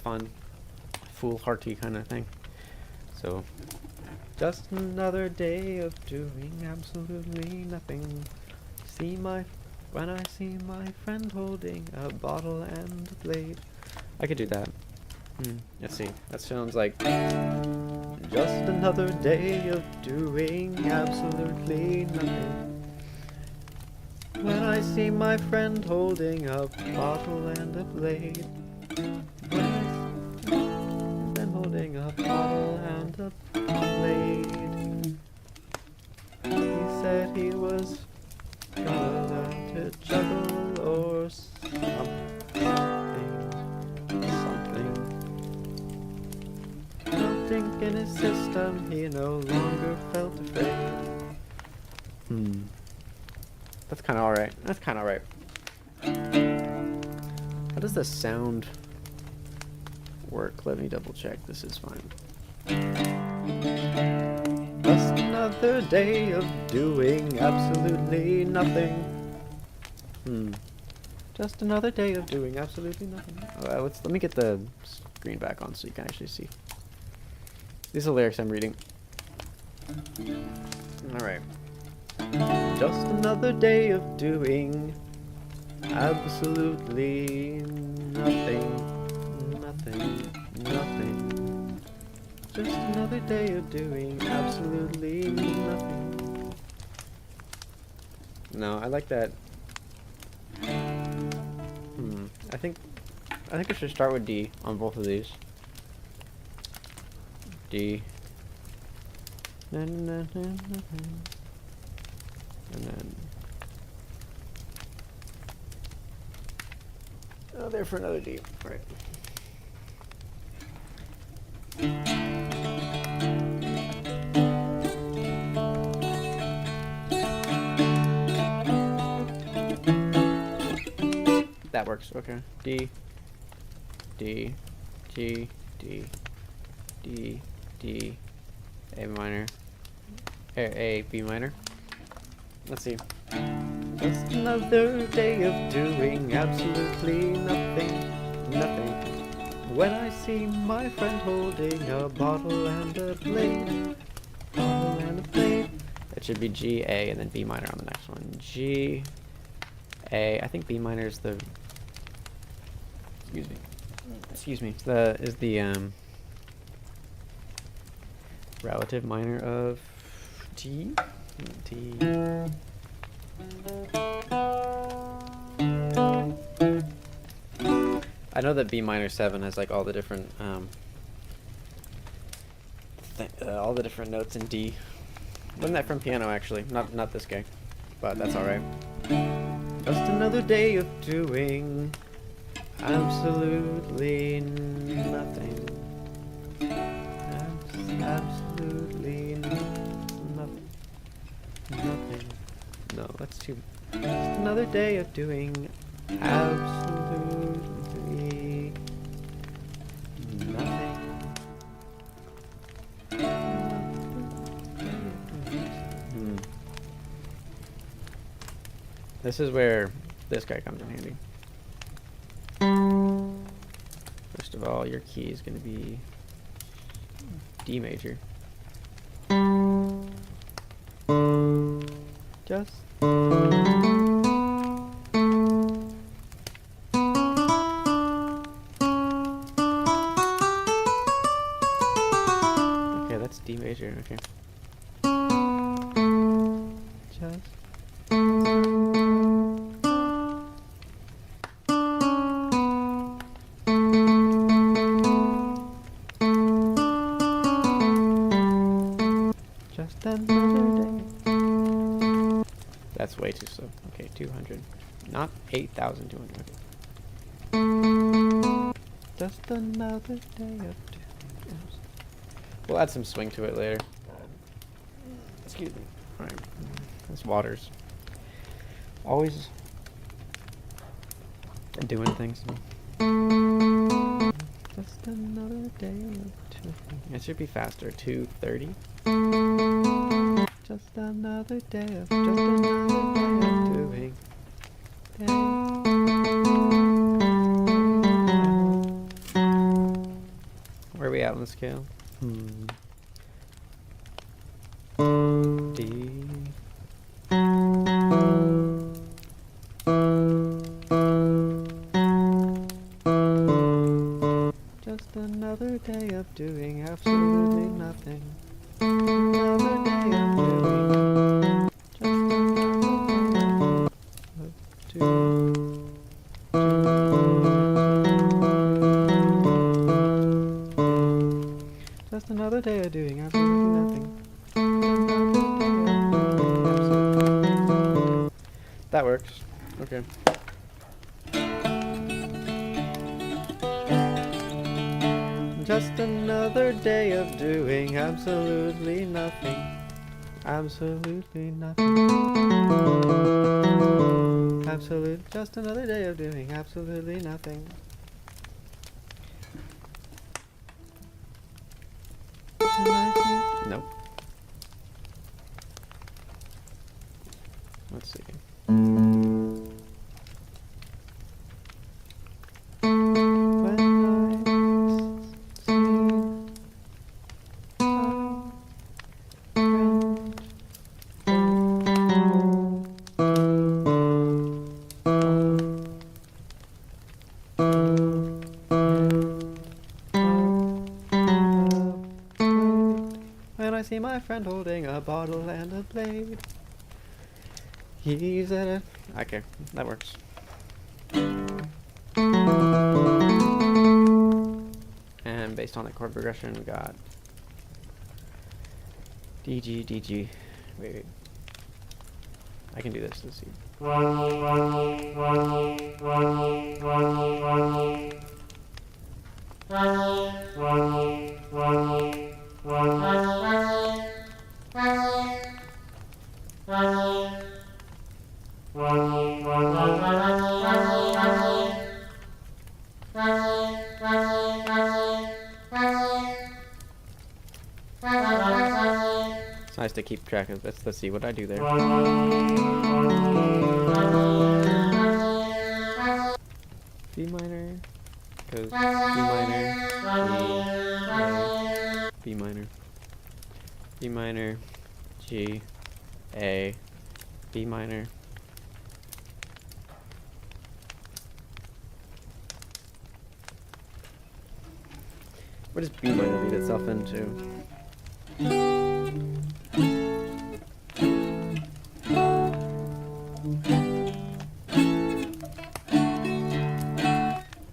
fun, foolhardy kind of thing. So, just another day of doing absolutely nothing. When I see my friend holding a bottle and a blade. I could do that. Let's see. That sounds like just another day of doing absolutely nothing. When I see my friend holding a bottle and a blade. Then holding a bottle and a blade. He said he was gonna kink in his system, he no longer felt afraid. That's kind of alright. That's kind of alright. How does the sound work? Let me double check. This is fine. Just another day of doing absolutely nothing. Just another day of doing absolutely nothing. Let me get the screen back on so you can actually see. These are lyrics I'm reading. Alright. Just another day of doing absolutely nothing. Nothing. Nothing. Just another day of doing absolutely nothing. No, I like that. I think I should start with D on both of these. D. And then oh, there for another D. Right. That works. Okay. D, D, G, D, D, D, A minor, A, B minor. Let's see. Just another day of doing absolutely nothing, nothing. When I see my friend holding a bottle and a blade, bottle and a blade. That should be G, A, and then B minor on the next one. G, A. I think B minor is the. Excuse me. Is the relative minor of G. T. I know that B minor 7 has like all the different all the different notes in D. Learned that from piano actually, not this guy, but that's all right. Just another day of doing absolutely nothing. Absolutely nothing. Nothing. No, that's too. Just another day of doing absolutely nothing. This is where this guy comes in handy. First of all, your key is going to be D major. Just. Okay, that's D major. Okay. Just. That's way too slow. Okay, 200. Not 8,200. Just another day of. We'll add some swing to it later. Excuse me. Alright. This water's always doing things. Just another day of. It should be faster. 230. Just another day of. Just another day of doing. Where are we at on the scale? D. Just another day of doing absolutely nothing. Another day of doing. Just another day of doing absolutely nothing. That works. Okay. Just another day of doing absolutely nothing. Absolutely nothing. Just another day of doing absolutely nothing. Nope. Let's see. When I see my friend holding a bottle and a blade, he's at it. Okay, that works. And based on the chord progression, we got D, G, D, G. Wait. I can do this. Let's see. It's nice to keep track of this. Let's see what I do there. B minor, goes B minor, G, A, B minor, B minor, G, A, B minor. What does B minor lead itself into?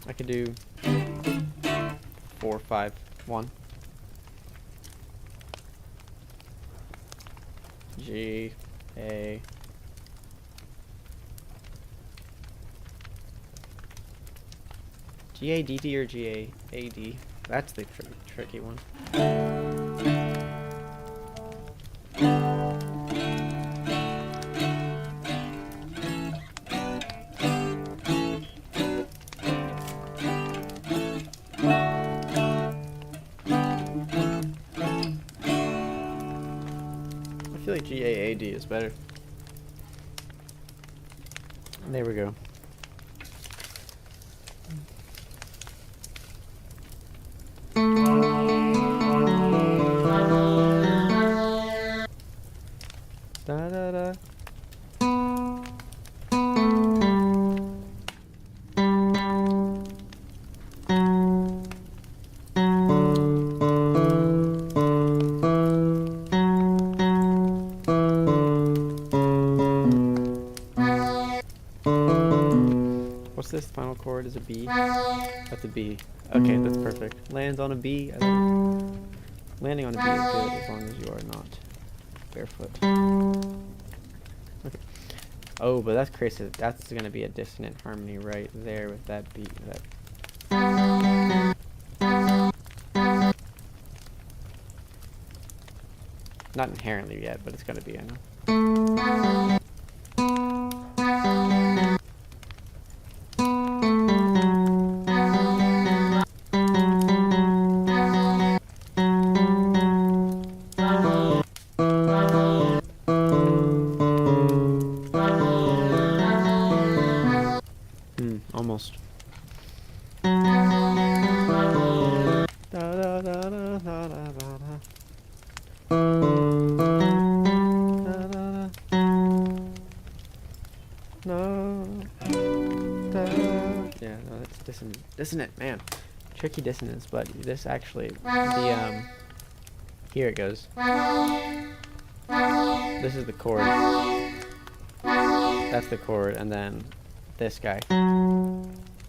I could do 4, 5, 1. G, A. G, A, D, D, or G, A, A, D? That's the tricky one. I feel like G, A, A, D is better. There we go. Da da da. What's this final chord? Is a B? That's a B. Okay, that's perfect. Lands on a B. Landing on a B is good as long as you are not barefoot. Okay. Oh, but that's crazy. That's gonna be a dissonant harmony right there with that beat. Not inherently yet, but it's gonna be, I know. Almost. Yeah, no, that's dissonant. Dissonant, man. Tricky dissonance, but this actually, here it goes. This is the chord. That's the chord, and then this guy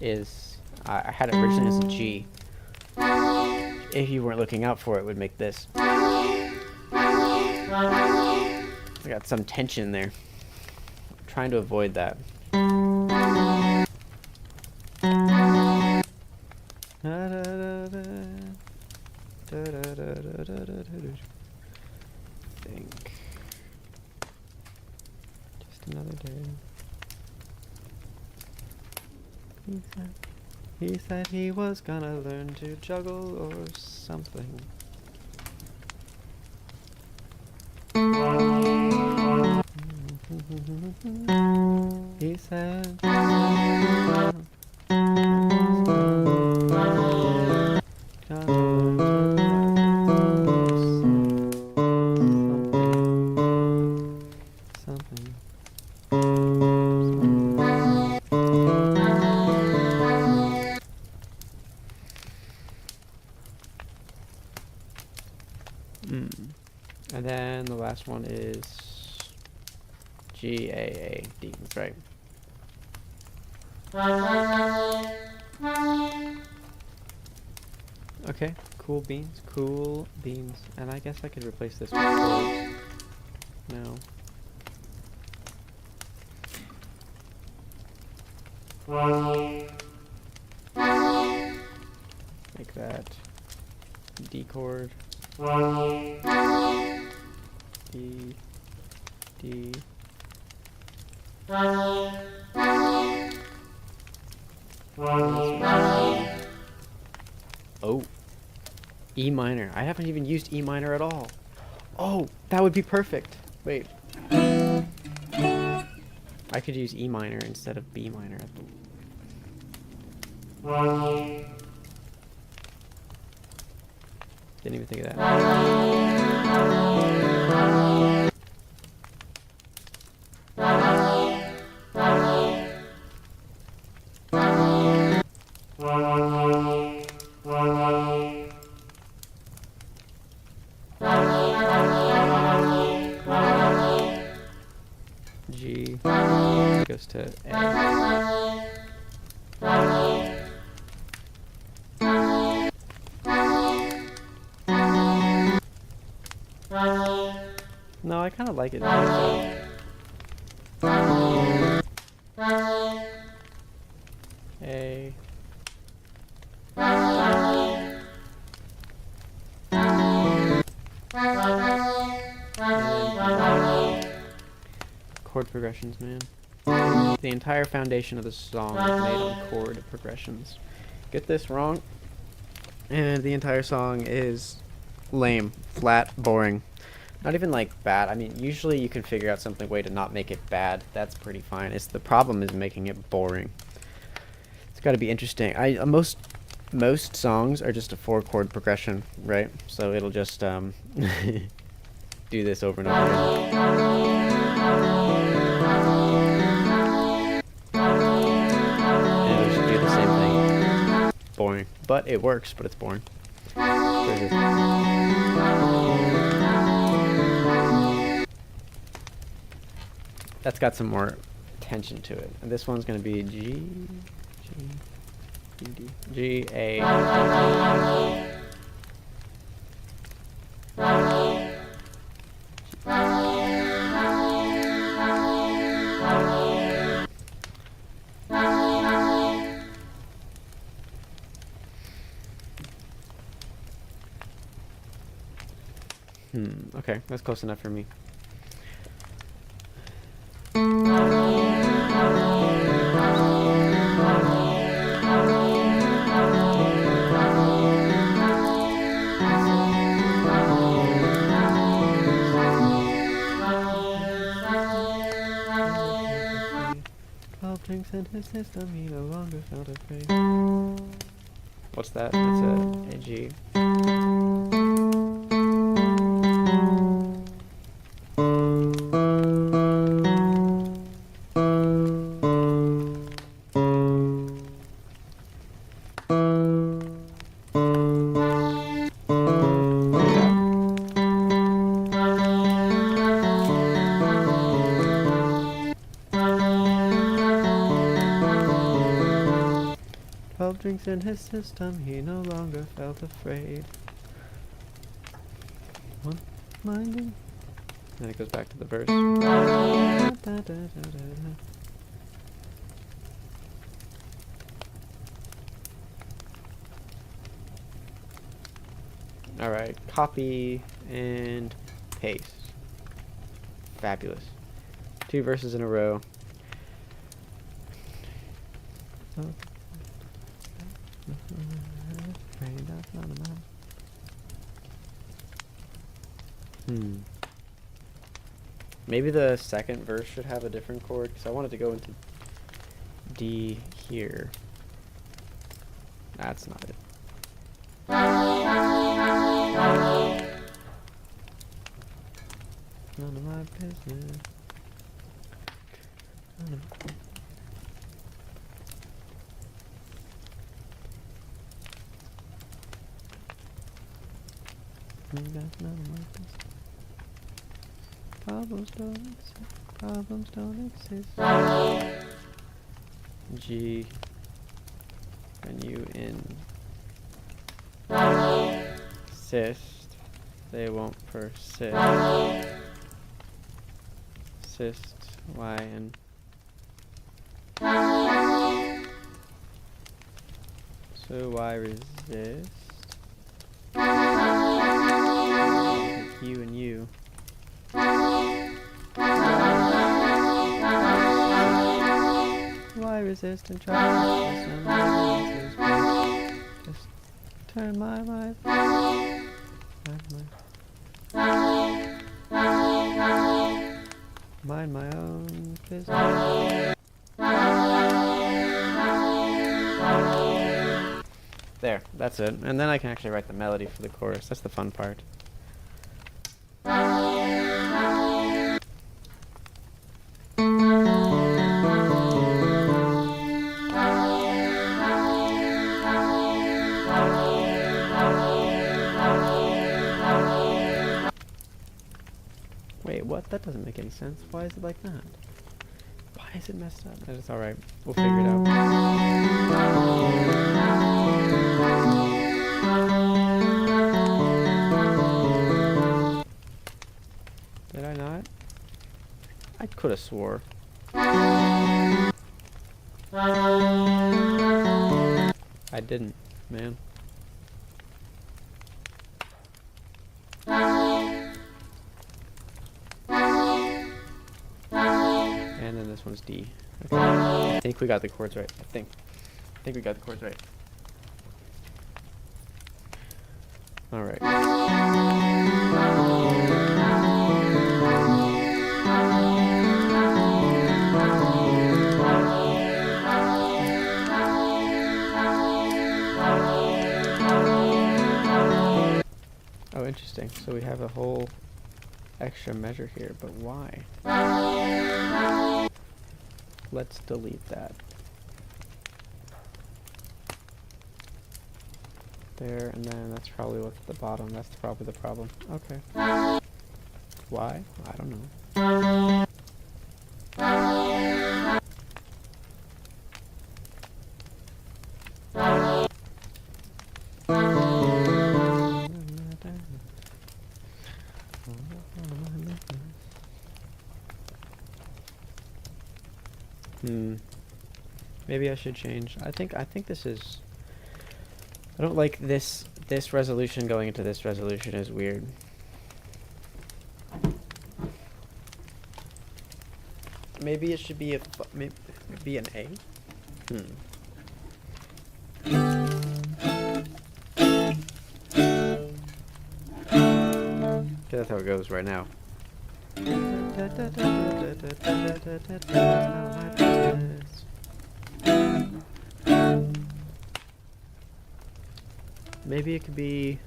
is, I had it originally as a G. If you weren't looking out for it, it would make this. I got some tension there. I'm trying to avoid that. another day. He said he was gonna learn to juggle or something. He said something. And then the last one is G-A-A, D, that's right. Okay, cool beans, cool beans. And I guess I could replace this with chords. No. Make that D chord. D, D. Oh, E minor. I haven't even used E minor at all. Oh, that would be perfect. Wait. I could use E minor instead of B minor. Didn't even think of that. G goes to A. No, I kind of like it. A. Chord progressions, man. The entire foundation of the song is made on chord progressions. Get this wrong, and the entire song is lame, flat, boring. Not even like bad. I mean, usually you can figure out something way to not make it bad. That's pretty fine. It's the problem is making it boring. It's got to be interesting. Most songs are just a 4-chord progression, right? So it'll just do this over and over again. And it'll just do the same thing. Boring. But it works, but it's boring. That's got some more tension to it. And this one's going to be G, D, G, A. Okay, that's close enough for me. In his system, he no longer felt afraid. What's that? That's a G. 12 drinks in his system, he no longer felt afraid. One minding. Then it goes back to the verse. Alright, copy and paste. Fabulous. 2 verses in a row. Maybe the second verse should have a different chord, because I wanted to go into D here. That's not it. None of my business. None of that's none of my business. Problems don't exist. Problems don't exist. G and U insist. They won't persist. Persist. Y and so Y resist. U and U. Why resist and try to just turn my mind. Mind my own business. There, that's it. And then I can actually write the melody for the chorus. That's the fun part. Wait, what? That doesn't make any sense. Why is it like that? Why is it messed up? That is alright. We'll figure it out. Did I not? I could have swore. I didn't, man. And then this one's D. Okay. I think we got the chords right. I think we got the chords right. Alright. Oh, interesting. So we have a whole extra measure here, but why? Let's delete that. There, and then that's probably what's at the bottom. That's probably the problem. Okay. Why? I don't know. Maybe I should change. I think this is. I don't like this resolution going into this resolution is weird. Maybe it should be maybe an A. Okay, that's how it goes right now. Maybe it could be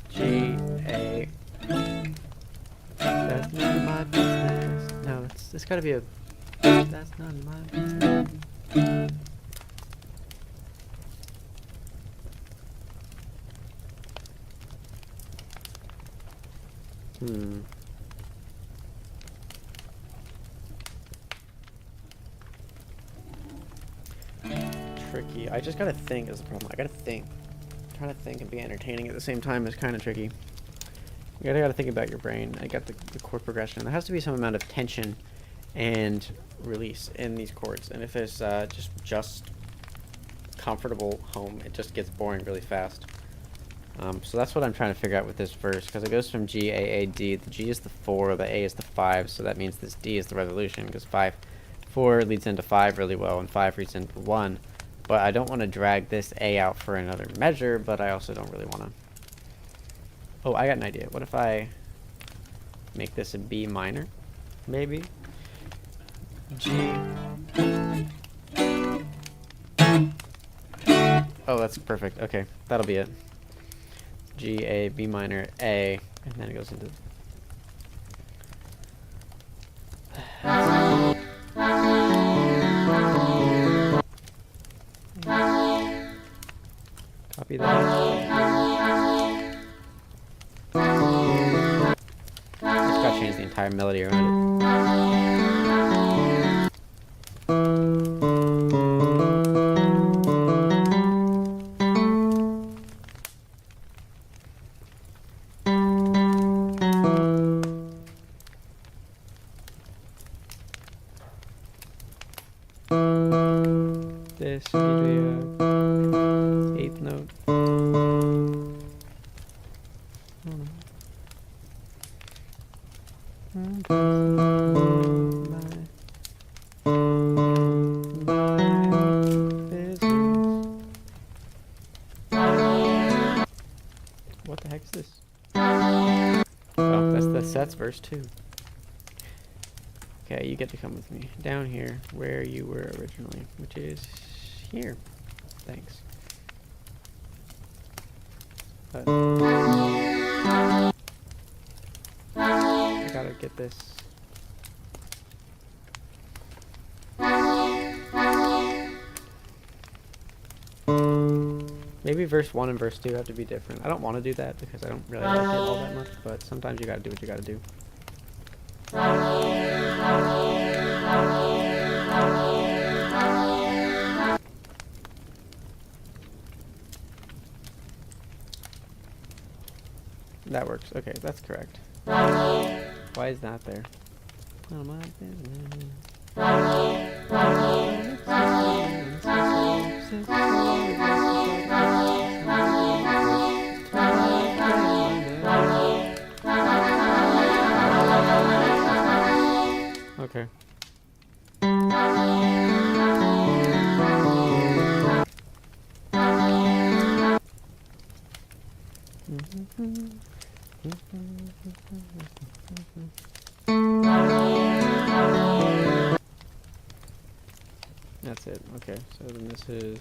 G A. That's none of my business. No, it's gotta be a. That's none of my business. Tricky. I just gotta think is the problem. I gotta think. Trying to think and be entertaining at the same time is kind of tricky. You gotta think about your brain. I got the chord progression. There has to be some amount of tension and release in these chords. And if there's just comfortable home, it just gets boring really fast. So that's what I'm trying to figure out with this verse, because it goes from G, A, A, D. The G is the 4, the A is the 5, so that means this D is the resolution, because 4 leads into 5 really well, and 5 leads into 1. But I don't want to drag this A out for another measure, but I also don't really want to... Oh, I got an idea. What if I make this a B minor? Maybe? G... Oh, that's perfect. Okay, that'll be it. G, A, B minor, A, and then it goes into... Copy that. Just gotta change the entire melody around it. This should be a 8th note. What the heck is this? Oh, that's the sets verse 2. Okay, you get to come with me down here where you were originally, which is here. Thanks. But I gotta get this. Maybe verse 1 and verse 2 have to be different. I don't want to do that because I don't really like it all that much, but sometimes you gotta do what you gotta do. That works. Okay, that's correct. Why is that there? None of my business. Okay. That's it. Okay, so then this is...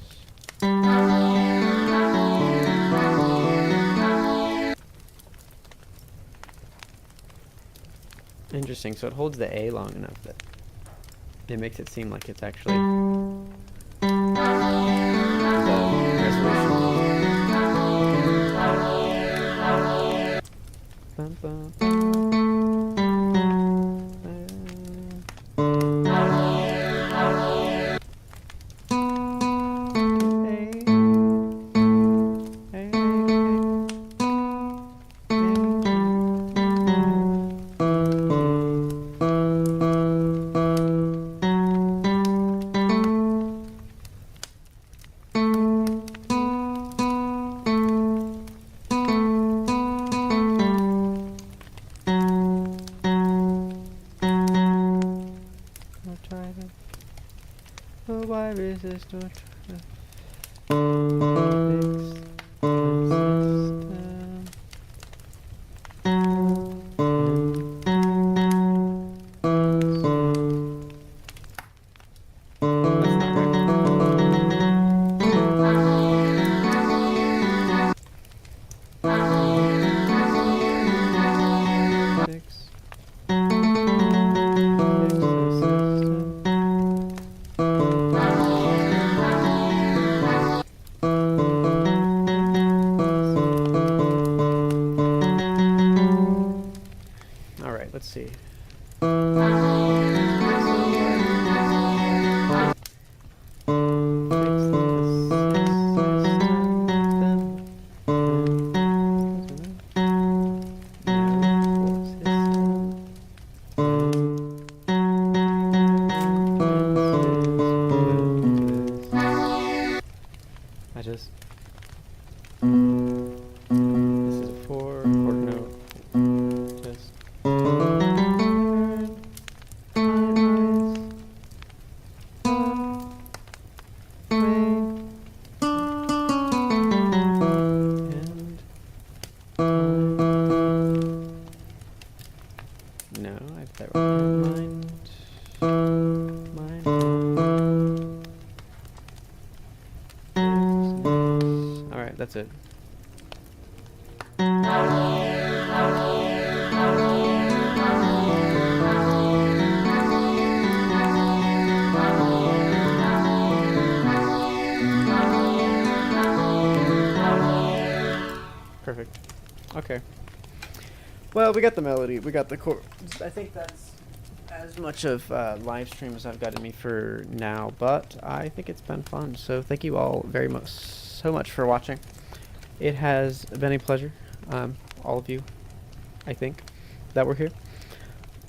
Interesting, so it holds the A long enough that it makes it seem like it's actually the resolution. Bum, bum, let's see. say mind. Alright, that's it. Perfect. Okay. Well, we got the melody, we got the chords. I think that's as much of live stream as I've got in me for now, but I think it's been fun. So thank you all very much, so much for watching. It has been a pleasure, all of you, I think, that were here.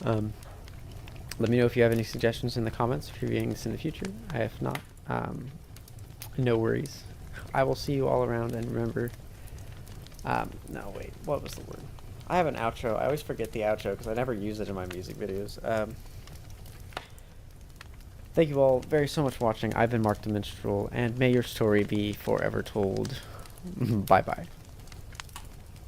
Let me know if you have any suggestions in the comments for viewing this in the future. If not, no worries. I will see you all around, and remember, no, wait, what was the word? I have an outro. I always forget the outro because I never use it in my music videos. Thank you all very so much for watching. I've been Mark the Minstrel, and may your story be forever told. Bye-bye.